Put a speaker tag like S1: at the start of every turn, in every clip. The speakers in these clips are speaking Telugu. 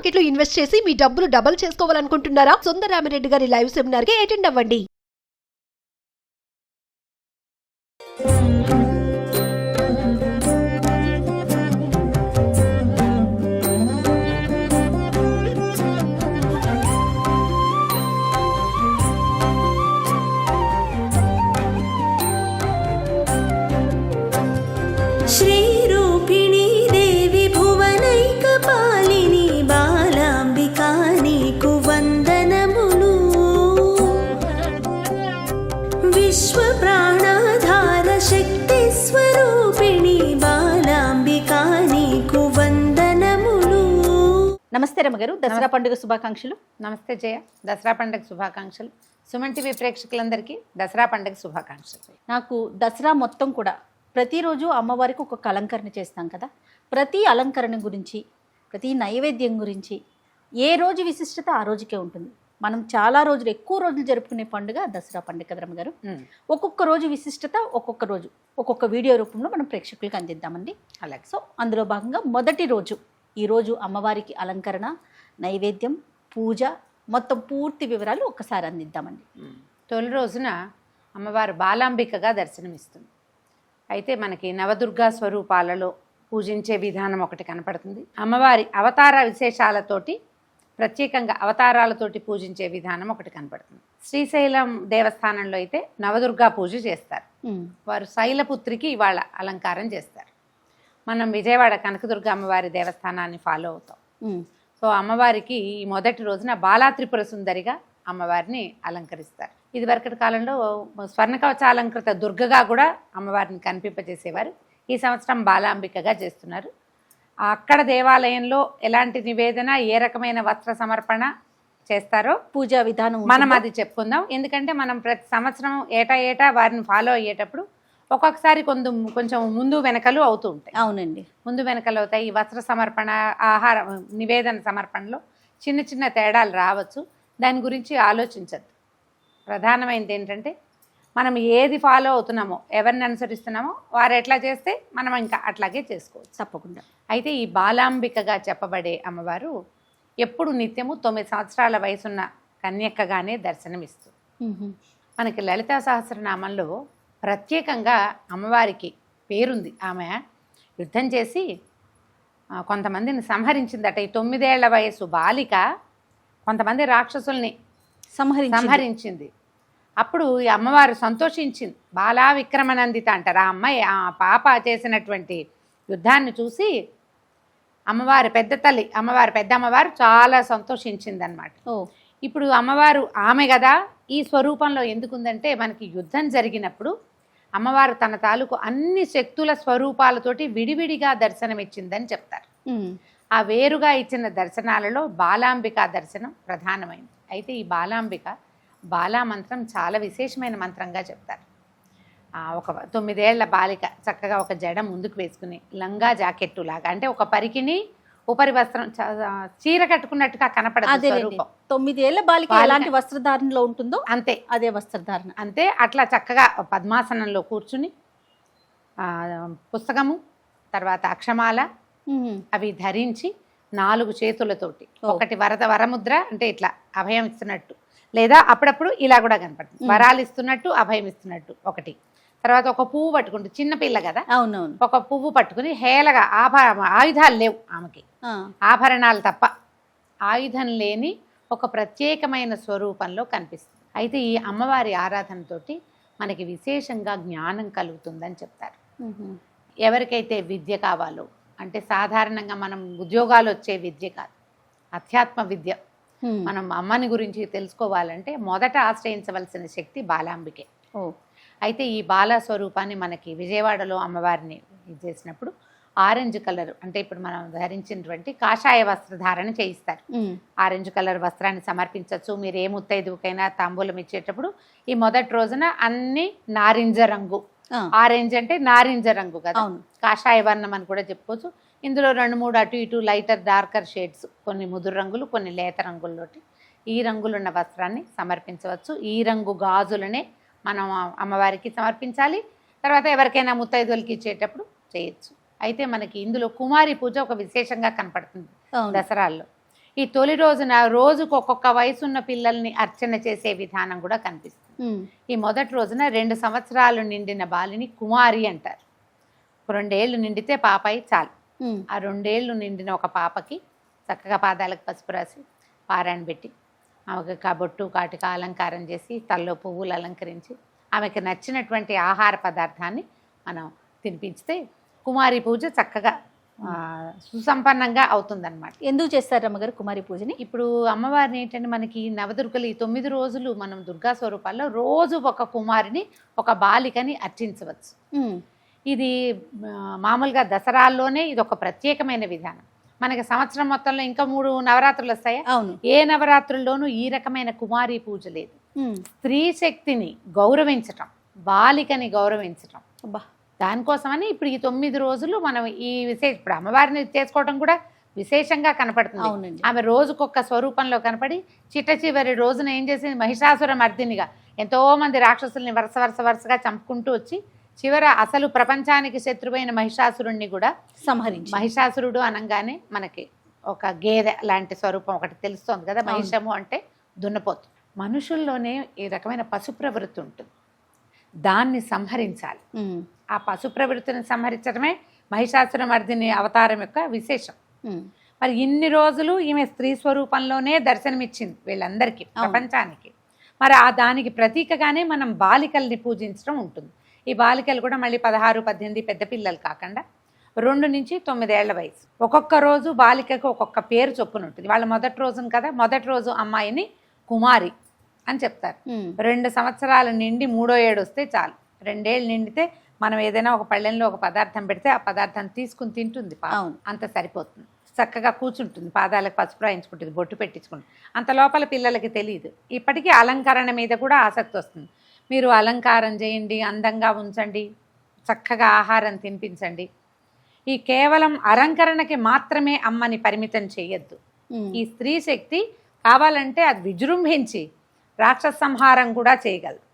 S1: మార్కెట్ లో ఇన్వెస్ట్ చేసి మీ డబ్బులు డబుల్ చేసుకోవాలనుకుంటున్నారా? సుందరరామిరెడ్డి గారి లైవ్ సెమినార్ కి అటెండ్ అవ్వండి.
S2: శ్రీరూపిణీ దేవి భువనైకపాలిని బాలాంబికా నీకు వందనములు. విశ్వ ప్రాణాధార శక్తి స్వరూపిణి బాలాంబికా నీకు వందనములు.
S3: నమస్తే రమ్మగారు, దసరా పండుగ శుభాకాంక్షలు.
S4: నమస్తే జయ, దసరా పండుగ శుభాకాంక్షలు. సుమన్ టీవీ ప్రేక్షకులందరికీ దసరా పండుగ శుభాకాంక్షలు.
S3: నాకు దసరా మొత్తం కూడా ప్రతిరోజు అమ్మవారికి ఒక అలంకరణ చేస్తాం కదా, ప్రతి అలంకరణ గురించి, ప్రతి నైవేద్యం గురించి ఏ రోజు విశిష్టత ఆ రోజుకే ఉంటుంది. మనం చాలా రోజులు, ఎక్కువ రోజులు జరుపుకునే పండుగ దసరా పండుగ కదా రమ్మగారు. ఒక్కొక్క రోజు విశిష్టత ఒక్కొక్క రోజు ఒక్కొక్క వీడియో రూపంలో మనం ప్రేక్షకులకు అందిద్దామండి. అలాగే సో అందులో భాగంగా మొదటి రోజు ఈరోజు అమ్మవారికి అలంకరణ, నైవేద్యం, పూజ మొత్తం పూర్తి వివరాలు ఒక్కసారి అందిద్దామండి.
S4: తొలి రోజున అమ్మవారు బాలాంబికగా దర్శనమిస్తుంది. అయితే మనకి నవదుర్గా స్వరూపాలలో పూజించే విధానం ఒకటి కనపడుతుంది. అమ్మవారి అవతార విశేషాలతోటి, ప్రత్యేకంగా అవతారాలతోటి పూజించే విధానం ఒకటి కనపడుతుంది. శ్రీశైలం దేవస్థానంలో అయితే నవదుర్గా పూజ చేస్తారు. వారు శైలపుత్రికి ఇవాళ అలంకారం చేస్తారు. మనం విజయవాడ కనకదుర్గ అమ్మవారి దేవస్థానాన్ని ఫాలో అవుతాం. సో అమ్మవారికి ఈ మొదటి రోజున బాలా త్రిపుర సుందరిగా అమ్మవారిని అలంకరిస్తారు. ఇది వరకటి కాలంలో స్వర్ణ కవచాలంకృత దుర్గగా కూడా అమ్మవారిని కనిపింపజేసేవారు. ఈ సంవత్సరం బాలాంబికగా చేస్తున్నారు. అక్కడ దేవాలయంలో ఎలాంటి నివేదన, ఏ రకమైన వస్త్ర సమర్పణ చేస్తారో
S3: పూజా విధానం
S4: మనం అది చెప్పుకుందాం. ఎందుకంటే మనం ప్రతి సంవత్సరం ఏటా వారిని ఫాలో అయ్యేటప్పుడు ఒక్కొక్కసారి కొంచెం ముందు వెనకలు అవుతూ ఉంటాయి.
S3: అవునండి,
S4: ముందు వెనకలు అవుతాయి. ఈ వస్త్ర సమర్పణ, ఆహార నివేదన సమర్పణలో చిన్న చిన్న తేడాలు రావచ్చు. దాని గురించి ఆలోచించద్దు. ప్రధానమైనది ఏంటంటే మనం ఏది ఫాలో అవుతున్నామో, ఎవరిని అనుసరిస్తున్నామో వారు ఎట్లా చేస్తే మనం ఇంకా అట్లాగే చేసుకోవచ్చు
S3: తప్పకుండా.
S4: అయితే ఈ బాలాంబికగా చెప్పబడే అమ్మవారు ఎప్పుడు నిత్యము 9 సంవత్సరాల వయసున్న కన్యకగానే దర్శనమిస్తుంది. మనకి లలితా సహస్రనామంలో ప్రత్యేకంగా అమ్మవారికి పేరుంది. ఆమె యుద్ధం చేసి కొంతమందిని సంహరించిందట. ఈ 9 ఏళ్ల వయసు బాలిక కొంతమంది రాక్షసుల్ని సంహరించింది. అప్పుడు ఈ అమ్మవారు సంతోషించింది. బాలా విక్రమనందిత అంటారు. ఆ అమ్మాయి, ఆ పాప చేసినటువంటి యుద్ధాన్ని చూసి అమ్మవారి పెద్ద తల్లి, అమ్మవారి పెద్ద అమ్మవారు చాలా సంతోషించింది అనమాట. ఇప్పుడు అమ్మవారు ఆమె కదా ఈ స్వరూపంలో ఎందుకుందంటే, మనకి యుద్ధం జరిగినప్పుడు అమ్మవారు తన తాలూకు అన్ని శక్తుల స్వరూపాలతోటి విడివిడిగా దర్శనమిచ్చిందని చెప్తారు. ఆ వేరుగా ఇచ్చిన దర్శనాలలో బాలాంబిక దర్శనం ప్రధానమైంది. అయితే ఈ బాలాంబిక బాలా మంత్రం చాలా విశేషమైన మంత్రంగా చెప్తారు. ఒక 9 ఏళ్ల బాలిక చక్కగా ఒక జడ ముందుకు వేసుకుని లంగా జాకెట్టు లాగా, అంటే ఒక పరికిని ఉపరి వస్త్రం చీర కట్టుకున్నట్టుగా కనపడదు.
S3: 9 ఏళ్ల బాలిక ఎలాంటి వస్త్రధారణలో ఉంటుందో అంతే, అదే వస్త్రధారణ
S4: అంతే. అట్లా చక్కగా పద్మాసనంలో కూర్చుని పుస్తకము, తర్వాత అక్షమాల అవి ధరించి 4 చేతులతోటి, ఒకటి వరముద్ర అంటే ఇట్లా అభయం ఇస్తున్నట్టు, లేదా అప్పుడప్పుడు ఇలా కూడా కనపడుతుంది, వరాలు ఇస్తున్నట్టు అభయం ఇస్తున్నట్టు ఒకటి. తర్వాత ఒక పువ్వు పట్టుకుంటూ, చిన్నపిల్ల కదా,
S3: అవునవును,
S4: ఒక పువ్వు పట్టుకుని హేళగా ఆయుధాలు లేవు ఆమెకి, ఆభరణాలు తప్ప ఆయుధం లేని ఒక ప్రత్యేకమైన స్వరూపంలో కనిపిస్తుంది. అయితే ఈ అమ్మవారి ఆరాధనతోటి మనకి విశేషంగా జ్ఞానం కలుగుతుందని చెప్తారు. ఎవరికైతే విద్య కావాలో, అంటే సాధారణంగా మనం ఉద్యోగాలు వచ్చే విద్య కాదు, అధ్యాత్మ విద్య, మనం అమ్మని గురించి తెలుసుకోవాలంటే మొదట ఆశ్రయించవలసిన శక్తి బాలాంబికే. అయితే ఈ బాలా స్వరూపాన్ని మనకి విజయవాడలో అమ్మవారిని చేసినప్పుడు ఆరెంజ్ కలర్, అంటే ఇప్పుడు మనం ధరించినటువంటి కాషాయ వస్త్రధారణ చేయిస్తారు. ఆరెంజ్ కలర్ వస్త్రాన్ని సమర్పించవచ్చు. మీరు ఏ ముత్తైదుకైనా తాంబూలం ఇచ్చేటప్పుడు ఈ మొదటి రోజున అన్ని నారింజ రంగు, ఆరెంజ్ అంటే నారింజ రంగు కదా, కాషాయ వర్ణం అని కూడా చెప్పుకోవచ్చు. ఇందులో 2-3 అటు ఇటు లైటర్ డార్కర్ షేడ్స్, కొన్ని ముదురు రంగులు, కొన్ని లేత రంగుల్లోటి ఈ రంగులున్న వస్త్రాన్ని సమర్పించవచ్చు. ఈ రంగు గాజులనే మనం అమ్మవారికి సమర్పించాలి. తర్వాత ఎవరికైనా ముత్తైదువులకి ఇచ్చేటప్పుడు చేయొచ్చు. అయితే మనకి ఇందులో కుమారి పూజ ఒక విశేషంగా కనపడుతుంది దసరాల్లో. ఈ తొలి రోజున రోజుకు ఒక్కొక్క వయసున్న పిల్లల్ని అర్చన చేసే విధానం కూడా కనిపిస్తుంది. ఈ మొదటి రోజున 2 సంవత్సరాలు నిండిన బాలిని కుమారి అంటారు. 2 ఏళ్ళు నిండితే పాపాయి చాలు. ఆ 2 ఏళ్ళు నిండిన ఒక పాపకి చక్కగా పాదాలకు పసుపు రాసి పారాయణ పెట్టి ఆమెకు కబొట్టు కాటిక అలంకారం చేసి తల్లో పువ్వులు అలంకరించి ఆమెకు నచ్చినటువంటి ఆహార పదార్థాన్ని మనం తినిపించితే కుమారి పూజ చక్కగా సుసంపన్నంగా అవుతుందన్నమాట.
S3: ఎందుకు చేస్తారు అమ్మగారు కుమారి పూజని?
S4: ఇప్పుడు అమ్మవారిని ఏంటంటే మనకి నవదుర్గలు ఈ 9 రోజులు మనం దుర్గా స్వరూపాల్లో రోజు ఒక కుమారిని ఒక బాలికని అర్చించవచ్చు. ఇది మామూలుగా దసరాల్లోనే ఇది ఒక ప్రత్యేకమైన విధానం. మనకి సంవత్సరం మొత్తంలో ఇంకా 3 నవరాత్రులు వస్తాయా?
S3: అవును.
S4: ఏ నవరాత్రుల్లోనూ ఈ రకమైన కుమారి పూజ లేదు. స్త్రీ శక్తిని గౌరవించటం, బాలికని గౌరవించటం, దానికోసమని ఇప్పుడు ఈ 9 రోజులు మనం ఈ ఇప్పుడు అమ్మవారిని చేసుకోవడం కూడా విశేషంగా కనపడుతుంది. ఆమె రోజుకొక స్వరూపంలో కనపడి చివరి రోజున ఏం చేసింది, మహిషాసుర మర్దినిగా ఎంతో మంది రాక్షసుల్ని వరుసగా చంపుకుంటూ వచ్చి చివర అసలు ప్రపంచానికి శత్రువైన మహిషాసురుణ్ణి కూడా సంహరించి. మహిషాసురుడు అనగానే మనకి ఒక గేదె లాంటి స్వరూపం ఒకటి తెలుస్తోంది కదా. మహిషము అంటే దున్నపోతు. మనుషుల్లోనే ఈ రకమైన పశు ప్రవృత్తి ఉంటుంది, దాన్ని సంహరించాలి. ఆ పశు ప్రవృత్తిని సంహరించడమే మహిషాసుర మర్దిని అవతారం యొక్క విశేషం. మరి ఇన్ని రోజులు ఈమె స్త్రీ స్వరూపంలోనే దర్శనమిచ్చింది వీళ్ళందరికీ, ప్రపంచానికి. మరి ఆ దానికి ప్రతీకగానే మనం బాలికల్ని పూజించడం ఉంటుంది. ఈ బాలికలు కూడా మళ్ళీ 16, 18 పెద్ద పిల్లలు కాకుండా 2 నుంచి 9 ఏళ్ల వయసు. ఒక్కొక్క రోజు బాలికకు ఒక్కొక్క పేరు చొప్పున ఉంటుంది. వాళ్ళ మొదటి రోజున కదా, మొదటి రోజు అమ్మాయిని కుమారి అని చెప్తారు. 2 సంవత్సరాలు నిండి 3వ ఏడు వస్తే చాలు. 2 ఏళ్ళు నిండితే మనం ఏదైనా ఒక పళ్ళెంలో ఒక పదార్థం పెడితే ఆ పదార్థాన్ని తీసుకుని తింటుంది. అంత సరిపోతుంది. చక్కగా కూర్చుంటుంది, పాదాలకు పసుపు రాయించుకుంటుంది, బొట్టు పెట్టించుకుంటుంది. అంత లోపల పిల్లలకి తెలియదు. ఇప్పటికీ అలంకరణ మీద కూడా ఆసక్తి వస్తుంది. మీరు అలంకారం చేయండి, అందంగా ఉంచండి, చక్కగా ఆహారం తినిపించండి. ఈ కేవలం అలంకరణకి మాత్రమే అమ్మని పరిమితం చేయొద్దు. ఈ స్త్రీ శక్తి కావాలంటే అది విజృంభించి రాక్షస సంహారం కూడా చేయగలదు.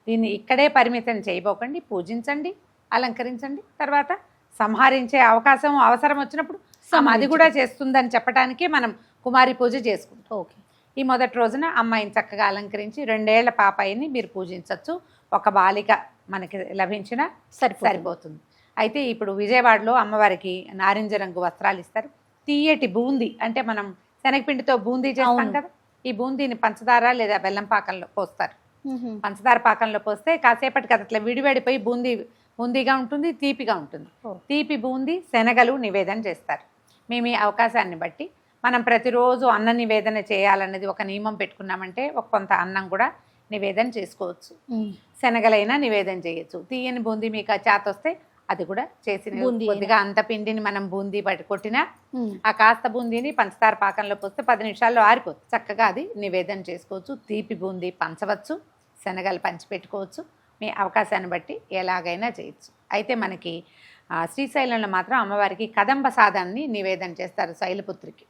S4: దీన్ని ఇక్కడే పరిమితం చేయబోకండి, పూజించండి, అలంకరించండి. తర్వాత సంహరించే అవసరం వచ్చినప్పుడు అది కూడా చేస్తుందని చెప్పడానికి మనం కుమారి పూజ చేసుకుంటాం. ఓకే. ఈ మొదటి రోజున అమ్మాయిని చక్కగా అలంకరించి 2 ఏళ్ల పాపాయిని మీరు పూజించవచ్చు. ఒక బాలిక మనకి లభించిన సరిపోతుంది. అయితే ఇప్పుడు విజయవాడలో అమ్మవారికి నారింజ రంగు వస్త్రాలు ఇస్తారు. తీయటి బూందీ, అంటే మనం శనగపిండితో బూందీ చేస్తాం కదా, ఈ బూందీని పంచదార లేదా బెల్లం పాకంలో పోస్తారు. పంచదార పాకంలో పోస్తే కాసేపటికి అది అట్లా విడివడిపోయి బూందీగా ఉంటుంది, తీపిగా ఉంటుంది. తీపి బూందీ శనగలు నివేదన చేస్తారు. మేము ఈ అవకాశాన్ని బట్టి మనం ప్రతిరోజు అన్న నివేదన చేయాలన్నది ఒక నియమం పెట్టుకున్నామంటే ఒక కొంత అన్నం కూడా నివేదన చేసుకోవచ్చు. శనగలైనా నివేదన చేయొచ్చు. తీయని బూందీ మీకు చేత వస్తే అది కూడా చేసి కొద్దిగా అంత పిండిని మనం బూందీ కొట్టినా ఆ కాస్త బూందీని పంచదార పాకంలో పోస్తే 10 నిమిషాల్లో ఆరిపోతుంది. చక్కగా అది నివేదన చేసుకోవచ్చు. తీపి బూందీ పంచవచ్చు, శనగలు పంచిపెట్టుకోవచ్చు. మీ అవకాశాన్ని బట్టి ఎలాగైనా చేయొచ్చు. అయితే మనకి శ్రీశైలంలో మాత్రం అమ్మవారికి కదంబ సాదాన్ని నివేదన చేస్తారు, శైలపుత్రికి.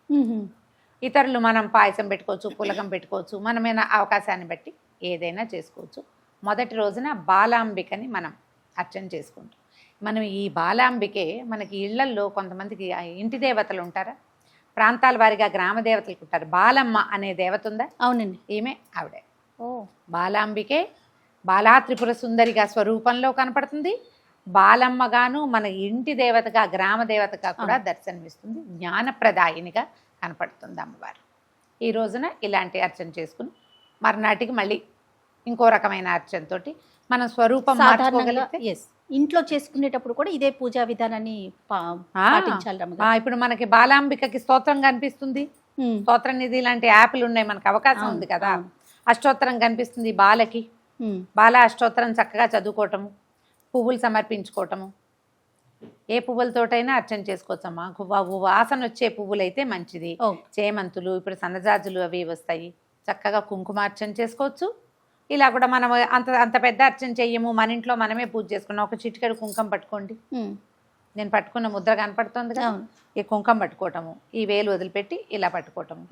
S4: ఇతరులు మనం పాయసం పెట్టుకోవచ్చు, పులగం పెట్టుకోవచ్చు, మనమైన అవకాశాన్ని బట్టి ఏదైనా చేసుకోవచ్చు. మొదటి రోజున బాలాంబికని మనం అర్చన చేసుకుంటాం. మనం ఈ బాలాంబికే మనకి ఇళ్లల్లో కొంతమందికి ఇంటి దేవతలు ఉంటారా, ప్రాంతాల వారిగా గ్రామ దేవతలు ఉంటారు. బాలమ్మ అనే దేవత ఉందా? అవునండి, ఈమె ఆవిడే. బాలాంబికే బాలా త్రిపుర సుందరిగా స్వరూపంలో కనపడుతుంది. బాలమ్మగాను మన ఇంటి దేవతగా, గ్రామ దేవతగా కూడా దర్శనమిస్తుంది. జ్ఞానప్రదాయినిగా కనపడుతుంది అమ్మవారు. ఈ రోజున ఇలాంటి అర్చన చేసుకుని మర్నాటికి మళ్ళీ ఇంకో రకమైన అర్చనతోటి మనం స్వరూపం మార్చుకోగలిగితే.
S3: ఇంట్లో చేసుకునేటప్పుడు కూడా ఇదే పూజా విధానాన్ని పాటించాలి.
S4: ఇప్పుడు మనకి బాలాంబికకి స్తోత్రం కనిపిస్తుంది, స్తోత్ర నిధి లాంటి యాప్లు ఉన్నాయి, మనకు అవకాశం ఉంది కదా. అష్టోత్తరం కనిపిస్తుంది బాలకి, బాల అష్టోత్తరం చక్కగా చదువుకోవటము, పువ్వులు సమర్పించుకోవటము. ఏ పువ్వులతోటైనా అర్చన చేసుకోవచ్చమ్మా. వాసన వచ్చే పువ్వులైతే మంచిది. చేమంతులు, ఇప్పుడు సన్నజాజులు అవి వస్తాయి. చక్కగా కుంకుమార్చన చేసుకోవచ్చు. ఇలా కూడా మనం అంత పెద్ద అర్చన చెయ్యము, మన ఇంట్లో మనమే పూజ చేసుకున్నాం. ఒక చిటికెడు కుంకుమ పట్టుకోండి. నేను పట్టుకున్న ముద్ర కనపడుతుంది కదా, ఈ కుంకుమ పట్టుకోవటము, ఈ వేలు వదిలిపెట్టి ఇలా పట్టుకోవటము.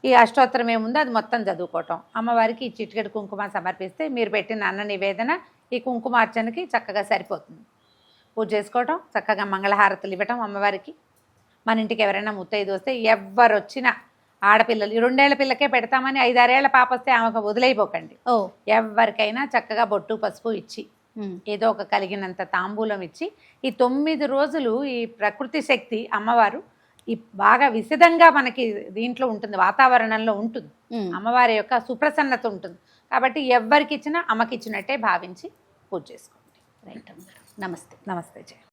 S4: ఈ అష్టోత్తరం ఏముందో అది మొత్తం చదువుకోవటం. అమ్మవారికి ఈ చిటికెడు కుంకుమ సమర్పిస్తే మీరు పెట్టిన అన్న నివేదన ఈ కుంకుమార్చనకి చక్కగా సరిపోతుంది. పూజ చేసుకోవటం, చక్కగా మంగళహారతులు ఇవ్వటం అమ్మవారికి. మన ఇంటికి ఎవరైనా ముత్తైదు వస్తే ఎవరు వచ్చినా ఆడపిల్లలు ఈ 2 ఏళ్ల పిల్లకే పెడతామని 5-6 ఏళ్ల పాప వస్తే ఆమెకు వదిలేయిపోకండి.
S3: ఓ
S4: ఎవరికైనా చక్కగా బొట్టు పసుపు ఇచ్చి ఏదో ఒక కలిగినంత తాంబూలం ఇచ్చి ఈ 9 రోజులు ఈ ప్రకృతి శక్తి అమ్మవారు ఈ బాగా విశదంగా మనకి దీంట్లో ఉంటుంది, వాతావరణంలో ఉంటుంది. అమ్మవారి యొక్క సుప్రసన్నత ఉంటుంది. కాబట్టి ఎవరికి ఇచ్చినా అమ్మకి ఇచ్చినట్టే భావించి పూజ చేసుకోండి.
S3: రైట్ అమ్మగారు, నమస్తే.
S4: నమస్తే జయ.